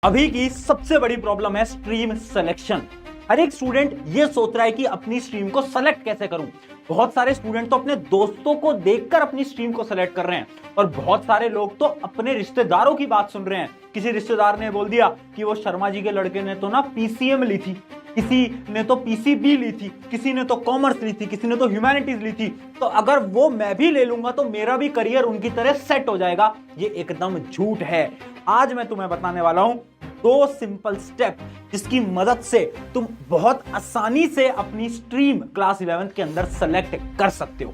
अभी की सबसे बड़ी प्रॉब्लम है स्ट्रीम सिलेक्शन। हर एक स्टूडेंट ये सोच रहा है कि अपनी स्ट्रीम को सेलेक्ट कैसे करूं। बहुत सारे स्टूडेंट तो अपने दोस्तों को देखकर अपनी स्ट्रीम को सेलेक्ट कर रहे हैं और बहुत सारे लोग तो अपने रिश्तेदारों की बात सुन रहे हैं। किसी रिश्तेदार ने बोल दिया कि वो शर्मा जी के लड़के ने तो ना पीसीएम ली थी, किसी ने तो पीसीबी ली थी, किसी ने तो कॉमर्स ली थी, किसी ने तो ह्यूमैनिटीज ली थी, तो अगर वो मैं भी ले लूंगा तो मेरा भी करियर उनकी तरह सेट हो जाएगा। ये एकदम झूठ है। आज मैं तुम्हें बताने वाला हूं दो सिंपल स्टेप जिसकी मदद से तुम बहुत आसानी से अपनी स्ट्रीम क्लास 11th के अंदर सेलेक्ट कर सकते हो।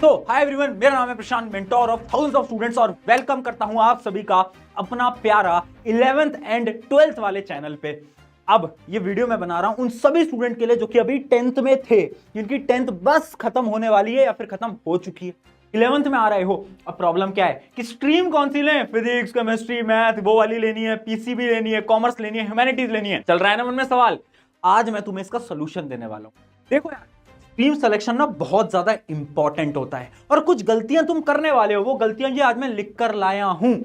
तो हाय एवरीवन, मेरा नाम है Prashant, mentor of thousands of students, और वेलकम करता हूं आप सभी का अपना प्यारा 11th एंड 12th वाले चैनल पे। अब ये वीडियो मैं बना रहा हूं उन सभी स्टूडेंट के लिए जो कि अभी 10th में थे, जिनकी 10th बस खत्म होने वाली है या फिर खत्म हो चुकी है, 11th में आ रहे हो। अब प्रॉब्लम क्या है कि स्ट्रीम कौन सी लें, फिजिक्स, केमिस्ट्री, मैथ वो वाली लेनी है, पीसीबी लेनी है, कॉमर्स लेनी है, ह्यूमैनिटीज लेनी है, चल रहा है ना मन में सवाल। आज मैं तुम्हें इसका सोल्यूशन देने वाला हूं। देखो यार, स्ट्रीम सिलेक्शन ना बहुत ज्यादा इंपॉर्टेंट होता है और कुछ गलतियां तुम करने वाले हो। वो गलतियां ये आज मैं लिख कर लाया हूं।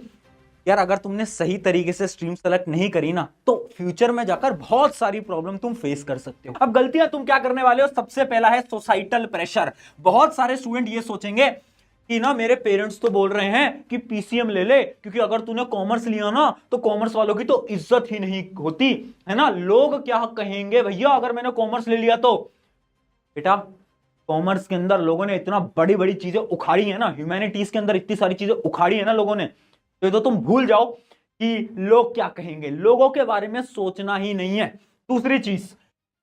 यार अगर तुमने सही तरीके से स्ट्रीम सेलेक्ट नहीं करी ना तो फ्यूचर में जाकर बहुत सारी प्रॉब्लम तुम फेस कर सकते हो। अब गलतियां तुम क्या करने वाले हो, सबसे पहला है सोसाइटल प्रेशर। बहुत सारे स्टूडेंट ये सोचेंगे कि ना मेरे पेरेंट्स तो बोल रहे हैं कि पीसीएम ले ले, क्योंकि अगर तूने कॉमर्स लिया ना तो कॉमर्स वालों की तो इज्जत ही नहीं होती है ना, लोग क्या कहेंगे भैया अगर मैंने कॉमर्स ले लिया तो। बेटा कॉमर्स के अंदर लोगों ने इतना बड़ी बड़ी चीजें उखाड़ी है ना, ह्यूमैनिटीज के अंदर इतनी सारी चीजें उखाड़ी है ना लोगों ने, तो तुम भूल जाओ कि लोग क्या कहेंगे। लोगों के बारे में सोचना ही नहीं है। दूसरी चीज,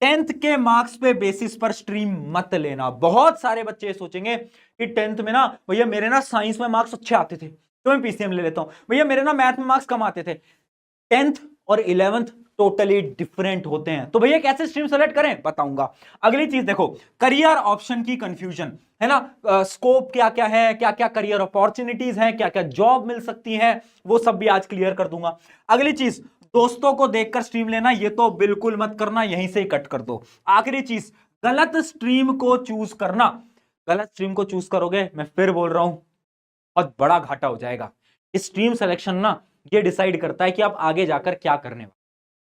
10th के मार्क्स पे बेसिस पर स्ट्रीम मत लेना। बहुत सारे बच्चे सोचेंगे कि 10th में ना भैया मेरे ना साइंस में मार्क्स अच्छे आते थे तो मैं पीसीएम ले लेता हूं, भैया मेरे ना मैथ में मार्क्स कम आते थे। 10th और 11th टोटली डिफरेंट होते हैं, तो भैया कैसे स्ट्रीम सेलेक्ट करें बताऊंगा। अगली चीज देखो, करियर ऑप्शन की कंफ्यूजन है ना, स्कोप क्या क्या है, क्या क्या करियर अपॉर्चुनिटीज हैं, क्या क्या जॉब मिल सकती है, वो सब भी आज क्लियर कर दूंगा। अगली चीज, दोस्तों को देखकर स्ट्रीम लेना, ये तो बिल्कुल मत करना, यहीं से ही कट कर दो। आखिरी चीज, गलत स्ट्रीम को चूज करना। गलत स्ट्रीम को चूज करोगे, मैं फिर बोल रहा हूं, बहुत बड़ा घाटा हो जाएगा। स्ट्रीम सिलेक्शन ना ये डिसाइड करता है कि आप आगे जाकर क्या करने वाले।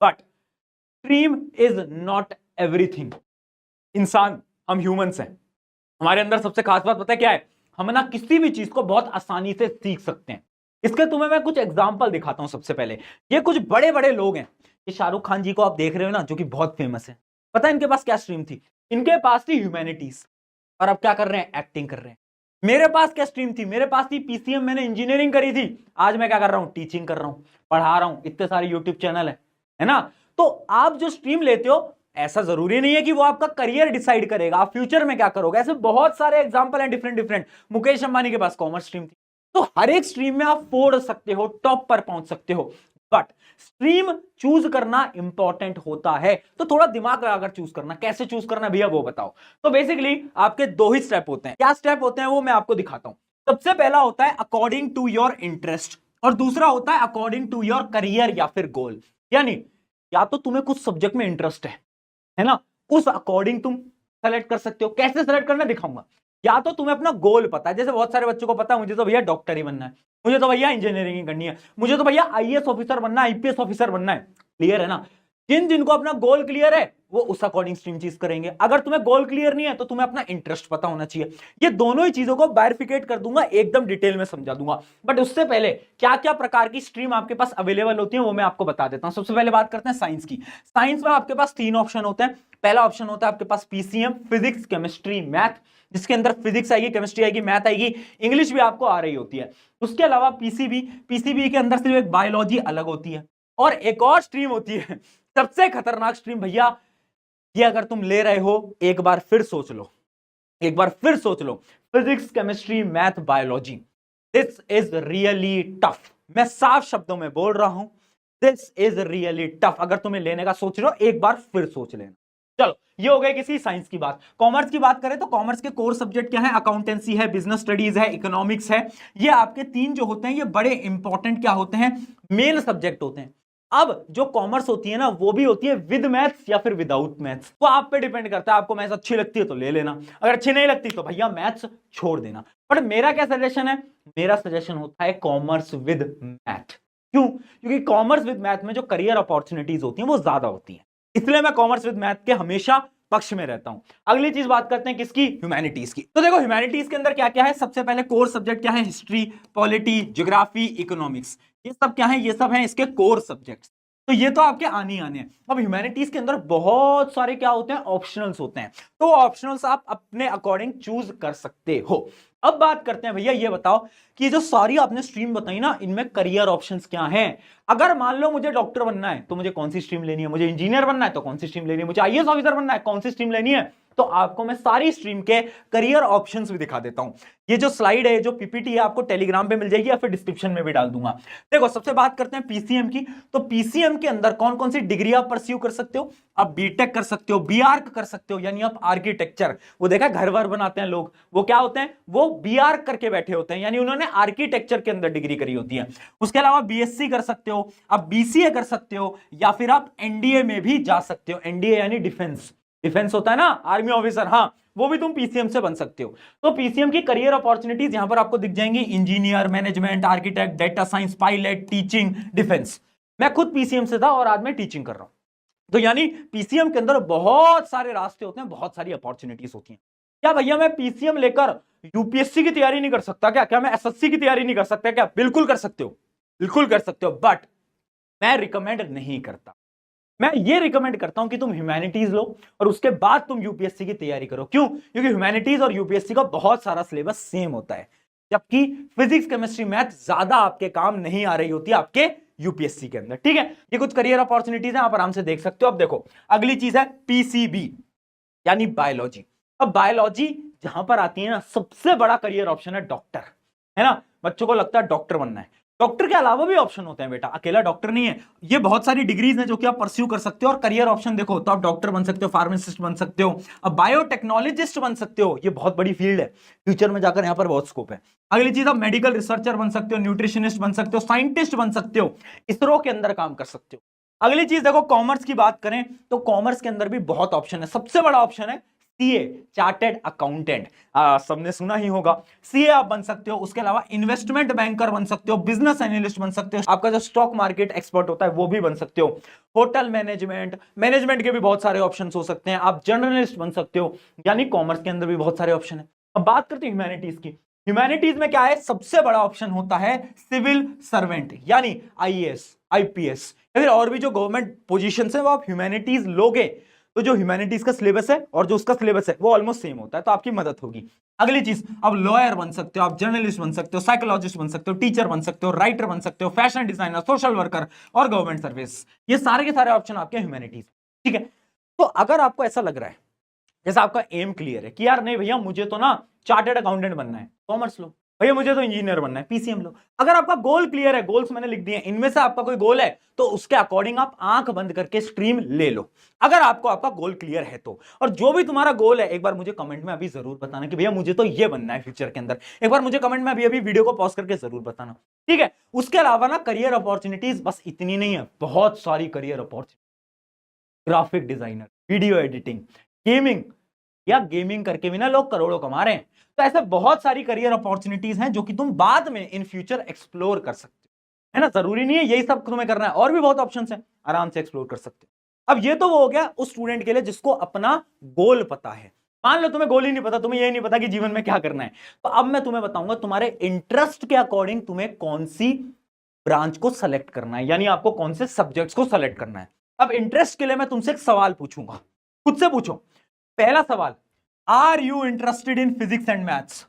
But stream is not everything. इंसान, हम ह्यूमंस हैं, हमारे अंदर सबसे खास बात पता है क्या है, हम ना किसी भी चीज को बहुत आसानी से सीख सकते हैं। इसके तुम्हें मैं कुछ एग्जांपल दिखाता हूं। सबसे पहले ये कुछ बड़े बड़े लोग हैं। ये शाहरुख खान जी को आप देख रहे हो ना, जो कि बहुत फेमस है। पता है इनके पास क्या स्ट्रीम थी? इनके पास थी ह्यूमैनिटीज, और अब क्या कर रहे हैं, एक्टिंग कर रहे हैं। मेरे पास क्या स्ट्रीम थी? मेरे पास थी पीसीएम, मैंने इंजीनियरिंग करी थी। आज मैं क्या कर रहा हूं, टीचिंग कर रहा हूं, पढ़ा रहा हूं, इतने सारे यूट्यूब चैनल है ना। तो आप जो स्ट्रीम लेते हो, ऐसा जरूरी नहीं है कि वो आपका करियर डिसाइड करेगा, आप फ्यूचर में क्या करोगे। ऐसे बहुत सारे एग्जांपल हैं डिफरेंट डिफरेंट। मुकेश अंबानी के पास कॉमर्स स्ट्रीम थी। तो हर एक स्ट्रीम में आप फोड़ सकते हो, टॉप पर पहुंच सकते हो, बट स्ट्रीम चूज करना इंपॉर्टेंट होता है। तो थोड़ा दिमाग लगाकर चूज करना। कैसे चूज करना भैया वो बताओ। तो बेसिकली आपके दो ही स्टेप होते हैं। क्या स्टेप होते हैं वो मैं आपको दिखाता हूं। सबसे पहला होता है अकॉर्डिंग टू योर इंटरेस्ट, और दूसरा होता है अकॉर्डिंग टू योर करियर या फिर गोल। यानी या तो तुम्हें कुछ सब्जेक्ट में इंटरेस्ट है ना, उस अकॉर्डिंग तुम सेलेक्ट कर सकते हो। कैसे सेलेक्ट करना दिखाऊंगा। या तो तुम्हें अपना गोल पता है, जैसे बहुत सारे बच्चों को पता है मुझे तो भैया डॉक्टर ही बनना है, मुझे तो भैया इंजीनियरिंग करनी है, मुझे तो भैया आईएएस ऑफिसर बनना है, आईपीएस ऑफिसर बनना है। क्लियर है ना। जिनको अपना गोल क्लियर है वो उस अकॉर्डिंग स्ट्रीम चीज करेंगे। अगर तुम्हें गोल क्लियर नहीं है तो तुम्हें अपना इंटरेस्ट पता होना चाहिए। ये दोनों ही चीजों को बाइफिकेट कर दूंगा, एकदम डिटेल में समझा दूंगा। बट उससे पहले क्या क्या प्रकार की स्ट्रीम आपके पास अवेलेबल होती है वो मैं आपको बता देता हूं। सबसे पहले बात करते हैं साइंस की। साइंस में आपके पास तीन ऑप्शन होते हैं। पहला ऑप्शन होता है आपके पास पीसीएम, फिजिक्स, केमिस्ट्री, मैथ, जिसके अंदर फिजिक्स आएगी, केमिस्ट्री आएगी, मैथ आएगी, इंग्लिश भी आपको आ रही होती है। उसके अलावा पीसीबी, पीसीबी के अंदर सिर्फ एक बायोलॉजी अलग होती है, और एक और स्ट्रीम होती है सबसे खतरनाक स्ट्रीम भैया। ये अगर तुम ले रहे हो, एक बार फिर सोच लो, एक बार फिर सोच लो, physics, chemistry, math, biology, this is really tough. मैं साफ शब्दों में बोल रहा हूं, दिस इज रियली टफ। अगर तुम्हें लेने का सोच रहे हो, एक बार फिर सोच लेना। चलो ये हो गई किसी साइंस की बात। कॉमर्स की बात करें तो कॉमर्स के कोर सब्जेक्ट क्या है, अकाउंटेंसी है, बिजनेस स्टडीज है, इकोनॉमिक्स है। ये आपके तीन जो होते हैं ये बड़े इंपॉर्टेंट क्या होते हैं, मेन सब्जेक्ट होते हैं। अब जो कॉमर्स होती है ना वो भी होती है विद मैथ्स या फिर विदाउट मैथ्स, वो आप पे डिपेंड करता है। आपको मैथ्स अच्छी लगती है तो ले लेना, अगर अच्छी नहीं लगती तो भैया मैथ्स छोड़ देना। बट मेरा क्या सजेशन है, मेरा सजेशन होता है कॉमर्स विद मैथ। क्यों? क्योंकि कॉमर्स विद मैथ में जो करियर अपॉर्चुनिटीज होती हैं वो ज्यादा होती हैं, इसलिए मैं कॉमर्स विद मैथ के हमेशा पक्ष में रहता हूं। अगली चीज बात करते हैं किसकी? ह्यूमैनिटीज की। तो देखो ह्यूमैनिटीज के अंदर क्या क्या है, सबसे पहले कोर सब्जेक्ट क्या है? हिस्ट्री, पॉलिटी, ज्योग्राफी, इकोनॉमिक्स, ये सब क्या है? ये सब है इसके कोर सब्जेक्ट्स। तो ये तो आपके आने ही आने हैं। अब ह्यूमैनिटीज के अंदर बहुत सारे क्या होते हैं? ऑप्शनल्स होते हैं, तो ऑप्शनल्स आप अपने अकॉर्डिंग चूज कर सकते हो। अब बात करते हैं भैया, ये बताओ कि जो सारी आपने स्ट्रीम बताई ना, इनमें करियर ऑप्शंस क्या हैं? अगर मान लो मुझे डॉक्टर बनना है तो मुझे कौन सी स्ट्रीम लेनी है? मुझे इंजीनियर बनना है तो कौन सी स्ट्रीम लेनी है? मुझे आईएएस ऑफिसर बनना है कौन सी स्ट्रीम लेनी है? तो आपको मैं सारी स्ट्रीम के करियर ऑप्शंस भी दिखा देता हूं। ये जो स्लाइड है, जो पीपीटी है, आपको टेलीग्राम पे मिल जाएगी या फिर डिस्क्रिप्शन में भी डाल दूंगा। देखो सबसे बात करते हैं पीसीएम की। तो पीसीएम के अंदर कौन कौन सी डिग्री आप परस्यू कर सकते हो? आप बीटेक कर सकते हो, बीआर्क कर सकते हो, यानी आप आर्किटेक्चर, वो देखा घर वर बनाते हैं लोग, वो क्या होते हैं? वो बीआर्क करके बैठे होते हैं, यानी उन्होंने आर्किटेक्चर के अंदर डिग्री करी होती है। उसके अलावा बीएससी कर सकते हो, आप बीसीए कर सकते हो, या फिर आप एनडीए में भी जा सकते हो। एनडीए यानी डिफेंस, डिफेंस होता है ना, आर्मी ऑफिसर, हाँ, वो भी तुम पीसीएम से बन सकते हो। तो पीसीएम की करियर अपॉर्चुनिटीज यहां पर आपको दिख जाएंगी, engineer, management, architect, data science, pilot, teaching, defence. मैं खुद पीसीएम से था और आज मैं टीचिंग कर रहा हूं। तो यानी पीसीएम के अंदर बहुत सारे रास्ते होते हैं, बहुत सारी अपॉर्चुनिटीज होती हैं। क्या भैया मैं पीसीएम लेकर यूपीएससी की तैयारी नहीं कर सकता क्या? क्या मैं एसएससी की तैयारी नहीं कर सकता क्या? बिल्कुल कर सकते हो, बिल्कुल कर सकते हो, बट मैं रिकमेंड नहीं करता। मैं ये रिकमेंड करता हूं कि तुम ह्यूमैनिटीज लो और उसके बाद तुम यूपीएससी की तैयारी करो। क्यों? क्योंकि ह्यूमैनिटीज और यूपीएससी का बहुत सारा सिलेबस सेम होता है, जबकि फिजिक्स, केमिस्ट्री, मैथ ज्यादा आपके काम नहीं आ रही होती है आपके यूपीएससी के अंदर। ठीक है, ये कुछ करियर अपॉर्चुनिटीज है, आप आराम से देख सकते हो। अब देखो अगली चीज है पीसीबी, यानी बायोलॉजी। अब बायोलॉजी जहां पर आती है ना, सबसे बड़ा करियर ऑप्शन है डॉक्टर, है ना। बच्चों को लगता है डॉक्टर बनना है, डॉक्टर के अलावा भी ऑप्शन होते हैं बेटा, अकेला डॉक्टर नहीं है। ये बहुत सारी डिग्रीज हैं जो कि आप परस्यू कर सकते हो, और करियर ऑप्शन देखो तो आप डॉक्टर बन सकते हो, फार्मासिस्ट बन सकते हो, अब बायोटेक्नोलॉजिस्ट बन सकते हो। ये बहुत बड़ी फील्ड है, फ्यूचर में जाकर यहां पर बहुत स्कोप है। अगली चीज, आप मेडिकल रिसर्चर बन सकते हो, न्यूट्रिशनिस्ट बन सकते हो, साइंटिस्ट बन सकते हो, इसरो के अंदर काम कर सकते हो। अगली चीज देखो, कॉमर्स की बात करें तो कॉमर्स के अंदर भी बहुत ऑप्शन है। सबसे बड़ा ऑप्शन है सीए, चार्टेड अकाउंटेंट, सबने सुना ही होगा, सीए आप बन सकते हो। उसके अलावा इन्वेस्टमेंट बैंकर बन सकते हो, बिजनेस एनालिस्ट बन सकते हो, आपका जो स्टॉक मार्केट एक्सपर्ट होता है वो भी बन सकते हो। होटल मैनेजमेंट, मैनेजमेंट के भी बहुत सारे ऑप्शंस हो सकते हैं, आप जर्नलिस्ट बन सकते हो। यानी कॉमर्स के अंदर भी बहुत सारे ऑप्शन है। अब बात करते हैं ह्यूमैनिटीज की। ह्यूमैनिटीज में क्या है? सबसे बड़ा ऑप्शन होता है सिविल सर्वेंट, यानी आईएएस, आईपीएस, या फिर और भी जो गवर्नमेंट पोजीशन है वो आप ह्यूमैनिटीज लोगे तो जो ह्यूमैनिटीज का सिलेबस है और जो उसका सिलेबस है वो ऑलमोस्ट सेम होता है, तो आपकी मदद होगी। अगली चीज, आप लॉयर बन सकते हो, आप जर्नलिस्ट बन सकते हो, साइकोलॉजिस्ट बन सकते हो, टीचर बन सकते हो, राइटर बन सकते हो, फैशन डिजाइनर, सोशल वर्कर और गवर्नमेंट सर्विस। ये सारे के सारे ऑप्शन आपके ह्यूमैनिटीज। ठीक है, तो अगर आपको ऐसा लग रहा है जैसा आपका एम क्लियर है कि यार नहीं भैया मुझे तो ना चार्टर्ड अकाउंटेंट बनना है, कॉमर्स लो। भैया मुझे तो इंजीनियर बनना है, पीसीएम लो। अगर आपका गोल क्लियर है, गोल्स मैंने लिख दिए, इनमें से आपका कोई गोल है तो उसके अकॉर्डिंग आप आंख बंद करके स्ट्रीम ले लो, अगर आपको आपका गोल क्लियर है तो। और जो भी तुम्हारा गोल है एक बार मुझे कमेंट में अभी जरूर बताना कि भैया मुझे तो ये बनना है फ्यूचर के अंदर। एक बार मुझे कमेंट में अभी अभी वीडियो को पॉज करके जरूर बताना, ठीक है। उसके अलावा ना करियर अपॉर्चुनिटीज बस इतनी नहीं है, बहुत सारी career opportunity, graphic designer, video editing, gaming, या गेमिंग करके भी ना लोग करोड़ों कमा रहे हैं। तो ऐसे बहुत सारी करियर अपॉर्चुनिटीज हैं जो कि तुम बाद में इन फ्यूचर एक्सप्लोर कर सकते हो, है ना। जरूरी नहीं है यही सब तुम्हें करना है, और भी बहुत ऑप्शंस हैं, आराम से एक्सप्लोर कर सकते हो। अब ये तो वो हो गया उस स्टूडेंट के लिए जिसको अपना गोल पता है। मान लो तुम्हें गोल ही नहीं पता, तुम्हें ये नहीं पता कि जीवन में क्या करना है, तो अब मैं तुम्हें बताऊंगा तुम्हारे इंटरेस्ट के अकॉर्डिंग तुम्हें कौन सी ब्रांच को सेलेक्ट करना है, यानी आपको कौन से सब्जेक्ट्स को सेलेक्ट करना है। अब इंटरेस्ट के लिए मैं तुमसे एक सवाल पूछूंगा, खुद से पूछो। पहला सवाल, are you interested in physics and maths?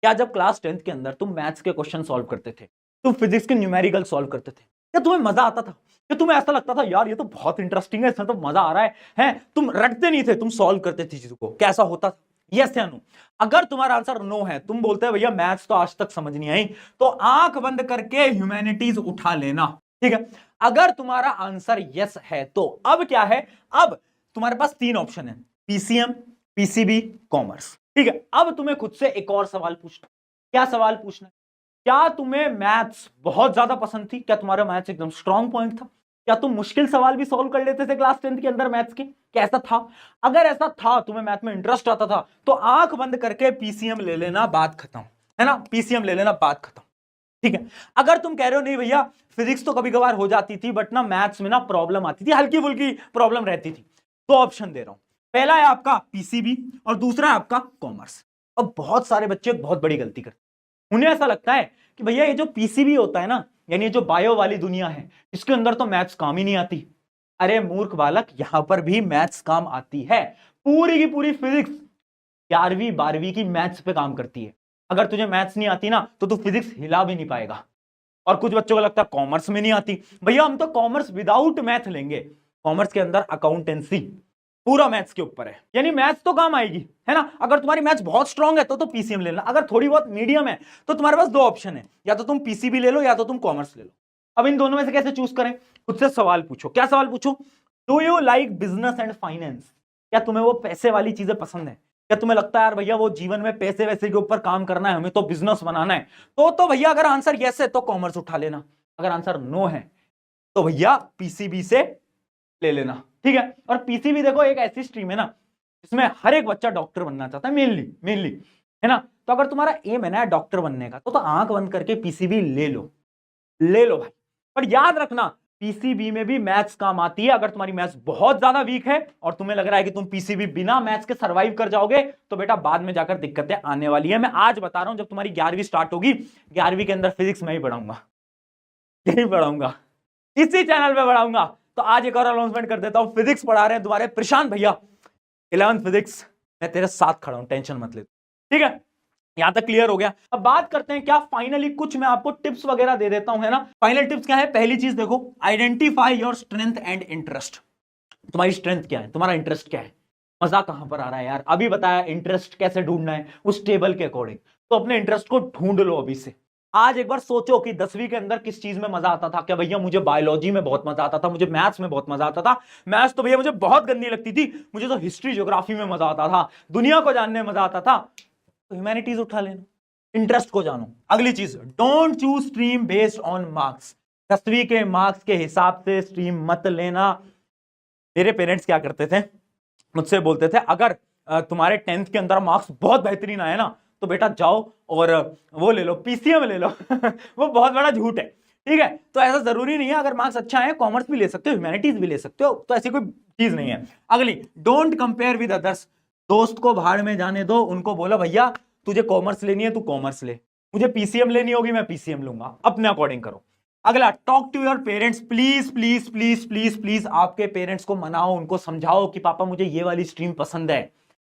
क्या जब क्लास 10th के अंदर तुम मैथ्स के क्वेश्चन सॉल्व करते थे, तुम फिजिक्स के न्यूमेरिकल सॉल्व करते थे, क्या तुम्हें मजा आता था? क्या तुम्हें ऐसा लगता था यार ये तो बहुत इंटरेस्टिंग है, इसमें तो मजा आ रहा है? तुम रटते नहीं थे, तुम सॉल्व करते थे चीजों को, कैसा होता था? यस या नो? अगर तुम्हारा आंसर नो है, तुम बोलते हैं भैया मैथ्स तो आज तक समझ नहीं आई, तो आंख बंद करके ह्यूमैनिटीज उठा लेना, ठीक है। अगर तुम्हारा आंसर यस है तो अब क्या है, अब तुम्हारे पास तीन ऑप्शन है, पीसीएम, पीसीबी, कॉमर्स, ठीक है। अब तुम्हें खुद से एक और सवाल पूछना। क्या सवाल पूछना है? क्या तुम्हें मैथ्स बहुत ज्यादा पसंद थी? क्या तुम्हारा मैथ्स एकदम स्ट्रॉन्ग पॉइंट था? क्या तुम मुश्किल सवाल भी सॉल्व कर लेते थे क्लास 10th के अंदर मैथ्स के? कैसा था? अगर ऐसा था, तुम्हें मैथ में इंटरेस्ट आता था, तो आंख बंद करके पीसीएम ले लेना, बात खत्म, है ना। पीसीएम ले लेना, बात खत्म। ठीक है। अगर तुम कह रहे हो नहीं भैया फिजिक्स तो कभी कभार हो जाती थी बट ना मैथ्स में ना प्रॉब्लम आती थी, हल्की फुल्की प्रॉब्लम रहती थी, तो ऑप्शन दे रहा हूं। पहला है आपका पीसीबी और दूसरा है आपका कॉमर्स। अब बहुत सारे बच्चे बहुत बड़ी गलती करते हैं, उन्हें ऐसा लगता है कि भैया ये जो पीसीबी होता है ना, यानी ये जो बायो वाली दुनिया है, इसके अंदर तो मैथ्स काम ही नहीं आती। अरे मूर्ख बालक, यहां पर भी मैथ्स काम आती है। पूरी की पूरी फिजिक्स 11वीं 12वीं की मैथ्स पे काम करती है। अगर तुझे मैथ्स नहीं आती ना तो तू फिजिक्स हिला भी नहीं पाएगा। और कुछ बच्चों को लगता है कॉमर्स में नहीं आती, भैया हम तो कॉमर्स विदाउट मैथ लेंगे। कॉमर्स के अंदर अकाउंटेंसी पूरा मैथ्स के ऊपर है, यानी मैथ्स तो काम आएगी, है ना। अगर तुम्हारी मैथ्स बहुत स्ट्रांग है तो पीसीएम लेना, अगर थोड़ी बहुत मीडियम है तो तुम्हारे पास दो ऑप्शन है, या तो तुम पीसीबी ले लो या तो तुम कॉमर्स ले लो। अब इन दोनों में से कैसे चूज करें, खुद से सवाल पूछो। क्या सवाल पूछो? Do you like business and finance? क्या तुम्हें वो पैसे वाली चीजें पसंद है? क्या तुम्हें लगता है यार भैया वो जीवन में पैसे वैसे के ऊपर काम करना है, हमें तो बिजनेस बनाना है? तो भैया अगर आंसर यस है तो कॉमर्स उठा लेना, अगर आंसर नो है तो भैया पीसीबी से ले लेना, ठीक है। और पीसीबी देखो एक ऐसी स्ट्रीम है ना जिसमें हर एक बच्चा डॉक्टर बनना चाहता है, मेनली, है ना। तो अगर तुम्हारा एम है ना डॉक्टर बनने का तो आंख बंद करके पीसीबी ले लो भाई। पर याद रखना पीसीबी में भी मैथ्स काम आती है। अगर तुम्हारी मैथ्स बहुत ज्यादा वीक है और तुम्हें लग रहा है कि तुम पीसीबी बिना मैथ्स के सर्वाइव कर जाओगे तो बेटा बाद में जाकर दिक्कतें आने वाली है। मैं आज बता रहा हूं, जब तुम्हारी 11वीं स्टार्ट होगी, 11वीं के अंदर फिजिक्स मैं ही पढ़ाऊंगा, यही पढ़ाऊंगा, इसी चैनल पे पढ़ाऊंगा। तो आज एक और अनाउंसमेंट कर देता हूं, फिजिक्स पढ़ा रहे हैं तुम्हारे प्रशांत भैया, 11th फिजिक्स, मैं तेरे साथ खड़ा हूं, टेंशन मत ले, ठीक है। यहां तक क्लियर हो गया। अब बात करते हैं क्या फाइनली कुछ मैं आपको टिप्स वगैरह दे देता हूं, है ना। फाइनल टिप्स क्या है? पहली चीज देखो, identify your strength and interest. तुम्हारी स्ट्रेंथ क्या है, तुम्हारा इंटरेस्ट क्या है, मजा कहां पर आ रहा है यार। अभी बताया इंटरेस्ट कैसे ढूंढना है, उस टेबल के अकॉर्डिंग। तो अपने इंटरेस्ट को ढूंढ लो अभी से। आज एक बार सोचो कि 10वीं के अंदर किस चीज में मजा आता था। क्या भैया मुझे बायोलॉजी में बहुत मजा आता था, मुझे मैथ्स में बहुत मजा आता था। मैथ्स तो भैया मुझे बहुत गंदी लगती थी, मुझे तो हिस्ट्री ज्योग्राफी में मजा आता था, दुनिया को जानने में मजा आता था। तो ह्यूमैनिटीज उठा लेना, इंटरेस्ट को जानो। अगली चीज, don't choose stream based on marks. 10वीं के मार्क्स के हिसाब से स्ट्रीम मत लेना। मेरे पेरेंट्स क्या करते थे, मुझसे बोलते थे अगर तुम्हारे 10th के अंदर मार्क्स बहुत बेहतरीन आए ना तो बेटा जाओ और वो ले लो, पीसीएम ले लो। वो बहुत बड़ा झूठ है, ठीक है। तो ऐसा जरूरी नहीं है, अगर मार्क्स अच्छा है कॉमर्स भी ले सकते हो, ह्यूमैनिटीज भी ले सकते हो, तो ऐसी कोई चीज नहीं है। अगली, डोंट कंपेयर विद अदर्स। दोस्त को भाड़ में जाने दो, उनको बोलो भैया तुझे कॉमर्स लेनी है तू कॉमर्स ले, मुझे पीसीएम लेनी होगी मैं पीसीएम लूंगा, अपने अकॉर्डिंग करो। अगला, talk to your parents, please please please please please आपके पेरेंट्स को मनाओ, उनको समझाओ कि पापा मुझे ये वाली स्ट्रीम पसंद है।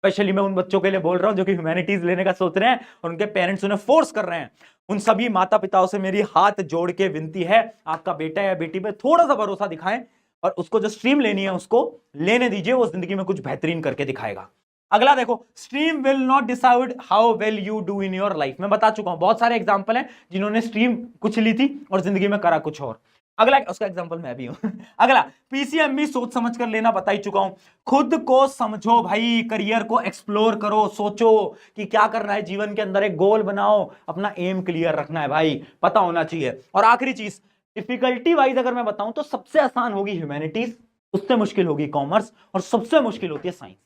स्पेशली मैं उन बच्चों के लिए बोल रहा हूं जो कि ह्यूमैनिटीज लेने का सोच रहे हैं और उनके पेरेंट्स उन्हें फोर्स कर रहे हैं। उन सभी माता पिताओं से मेरी हाथ जोड़ के विनती है, आपका बेटा या बेटी पे थोड़ा सा भरोसा दिखाएं और उसको जो स्ट्रीम लेनी है उसको लेने दीजिए, वो जिंदगी में कुछ बेहतरीन करके दिखाएगा। अगला देखो, stream will not decide how well you do in your life. मैं बता चुका हूं, बहुत सारे एग्जांपल हैं जिन्होंने स्ट्रीम कुछ ली थी और जिंदगी में करा कुछ और। अगला, उसका एग्जांपल मैं भी हूं। अगला, पीसीएम भी सोच समझ कर लेना, बता ही चुका हूं। खुद को समझो भाई, करियर को एक्सप्लोर करो, सोचो कि क्या करना है जीवन के अंदर, एक गोल बनाओ, अपना एम क्लियर रखना है भाई, पता होना चाहिए। और आखिरी चीज, डिफिकल्टी वाइज अगर मैं बताऊं तो सबसे आसान होगी ह्यूमैनिटीज, उससे मुश्किल होगी कॉमर्स और सबसे मुश्किल होती है साइंस।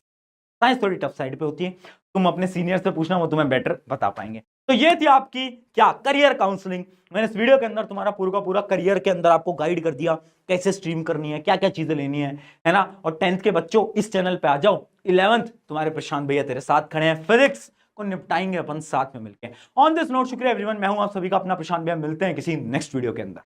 साइंस थोड़ी टफ साइड पे होती है, तुम अपने सीनियर से पूछना, वो तुम्हें बेटर बता पाएंगे। तो ये थी आपकी क्या करियर काउंसलिंग। मैंने इस वीडियो के अंदर तुम्हारा पूरा का पूरा करियर के अंदर आपको गाइड कर दिया, कैसे स्ट्रीम करनी है, क्या क्या चीजें लेनी है ना। और 10th के बच्चों इस चैनल पे आ जाओ, 11th तुम्हारे प्रशांत भैया तेरे साथ खड़े हैं, फिजिक्स को निपटाएंगे अपन साथ में मिलकर। ऑन दिस नोट, शुक्रिया एवरीवन, मैं हूं आप सभी का अपना प्रशांत भैया, मिलते हैं किसी नेक्स्ट वीडियो के अंदर।